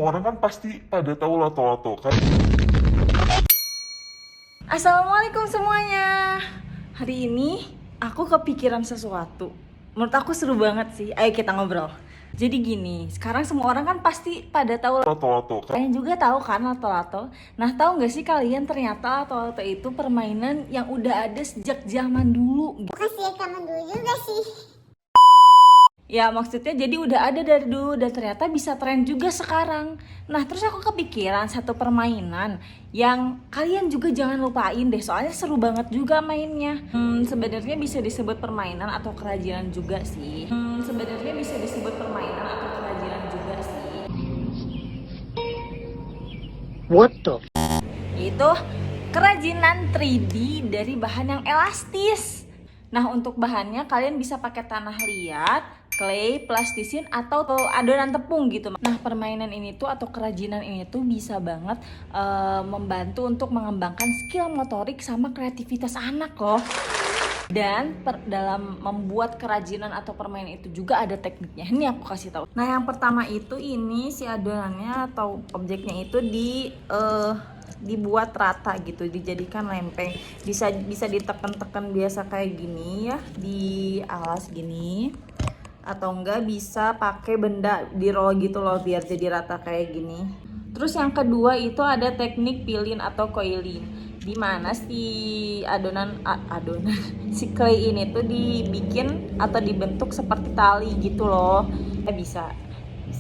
semua orang kan pasti pada tahu lato-lato kan. Assalamualaikum semuanya. Hari ini aku kepikiran sesuatu. Menurut aku seru banget sih. Ayo kita ngobrol. Jadi gini, sekarang semua orang kan pasti pada tahu. Lato-lato kan. Kalian juga tahu kan lato-lato? Nah, tahu nggak sih kalian ternyata lato-lato itu permainan yang udah ada sejak zaman dulu. Bukan sih zaman dulu juga sih. Ya maksudnya jadi udah ada dari dulu dan ternyata bisa tren juga sekarang. Nah terus aku kepikiran satu permainan yang kalian juga jangan lupain deh, soalnya seru banget juga mainnya. Sebenarnya bisa disebut permainan atau kerajinan juga sih. Sebenarnya bisa disebut permainan atau kerajinan juga sih. What the? Itu kerajinan 3D dari bahan yang elastis. Nah untuk bahannya kalian bisa pakai tanah liat, clay, plastisin, atau adonan tepung gitu. Nah permainan ini tuh atau kerajinan ini tuh bisa banget membantu untuk mengembangkan skill motorik sama kreativitas anak loh. Dan dalam membuat kerajinan atau permainan itu juga ada tekniknya. Ini aku kasih tahu. Nah yang pertama itu ini si adonannya atau objeknya itu dibuat rata gitu, dijadikan lempeng. Bisa ditekan-tekan biasa kayak gini ya, di alas gini. Atau enggak bisa pakai benda di roll gitu loh biar jadi rata kayak gini. Terus yang kedua itu ada teknik pilin atau coiling, di mana si adonan si clay ini tuh dibikin atau dibentuk seperti tali gitu loh. Bisa.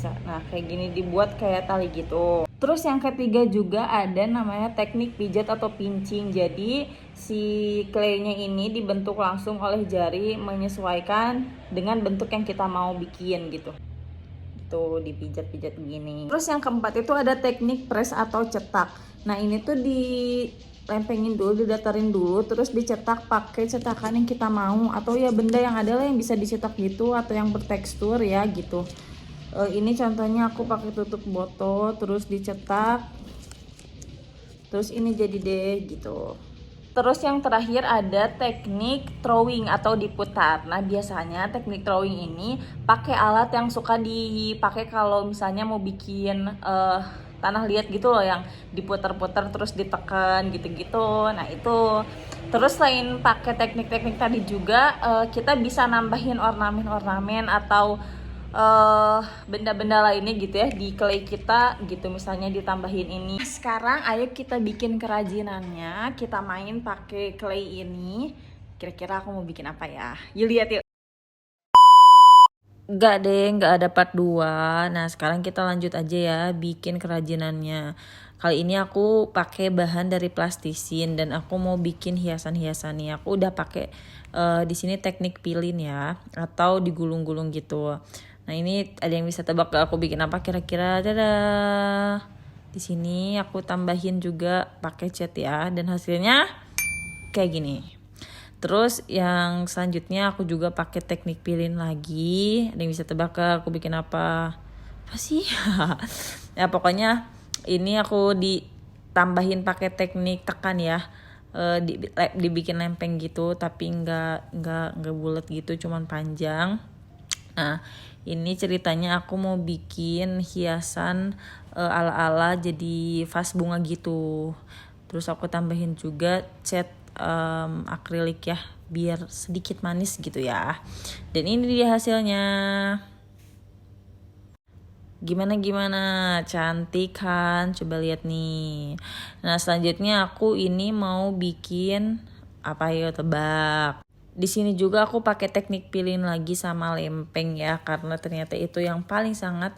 Nah, kayak gini dibuat kayak tali gitu. Terus yang ketiga juga ada namanya teknik pijat atau pinching. Jadi si clay-nya ini dibentuk langsung oleh jari menyesuaikan dengan bentuk yang kita mau bikin gitu. Tuh dipijat-pijat begini. Terus yang keempat itu ada teknik press atau cetak. Nah, ini tuh dilempengin dulu, didatarin dulu, terus dicetak pakai cetakan yang kita mau, atau ya benda yang ada lah yang bisa dicetak gitu atau yang bertekstur ya gitu. Ini contohnya aku pakai tutup botol terus dicetak, terus ini jadi deh gitu. Terus yang terakhir ada teknik throwing atau diputar. Nah biasanya teknik throwing ini pakai alat yang suka dipakai kalau misalnya mau bikin tanah liat gitu loh, yang diputar-putar terus ditekan gitu-gitu. Nah itu. Terus selain pakai teknik-teknik tadi juga kita bisa nambahin ornamen-ornamen atau benda-benda lainnya gitu ya di clay kita gitu, misalnya ditambahin ini. Sekarang ayo kita bikin kerajinannya, kita main pakai clay ini. Kira-kira aku mau bikin apa ya? Yuk lihat yuk. Enggak deh, enggak ada part 2. Nah sekarang kita lanjut aja ya bikin kerajinannya. Kali ini aku pakai bahan dari plastisin dan aku mau bikin hiasan-hiasan nih. Aku udah pakai di sini teknik pilin ya, atau digulung-gulung gitu. Nah ini ada yang bisa tebak gak aku bikin apa kira-kira? Dadah. Di sini aku tambahin juga pakai cat ya, dan hasilnya kayak gini. Terus yang selanjutnya aku juga pakai teknik pilin lagi. Ada yang bisa tebak gak aku bikin apa? Apa sih? Ya pokoknya ini aku ditambahin pakai teknik tekan ya. Dibikin lempeng gitu, tapi nggak bulat gitu, cuman panjang. Nah ini ceritanya aku mau bikin hiasan ala-ala jadi vas bunga gitu. Terus aku tambahin juga cat akrilik ya, biar sedikit manis gitu ya. Dan ini dia hasilnya. Gimana, cantik kan? Coba lihat nih. Nah selanjutnya aku ini mau bikin apa ya, tebak. Di sini juga aku pakai teknik pilin lagi sama lempeng ya, karena ternyata itu yang paling sangat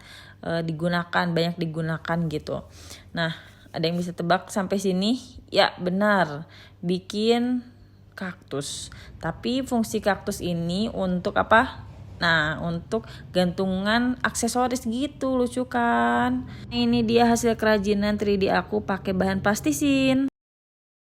digunakan, banyak digunakan gitu. Nah ada yang bisa tebak sampai sini? Ya benar, bikin kaktus. Tapi fungsi kaktus ini untuk apa? Nah untuk gantungan aksesoris gitu, lucu kan? Ini dia hasil kerajinan 3D aku pakai bahan plastisin.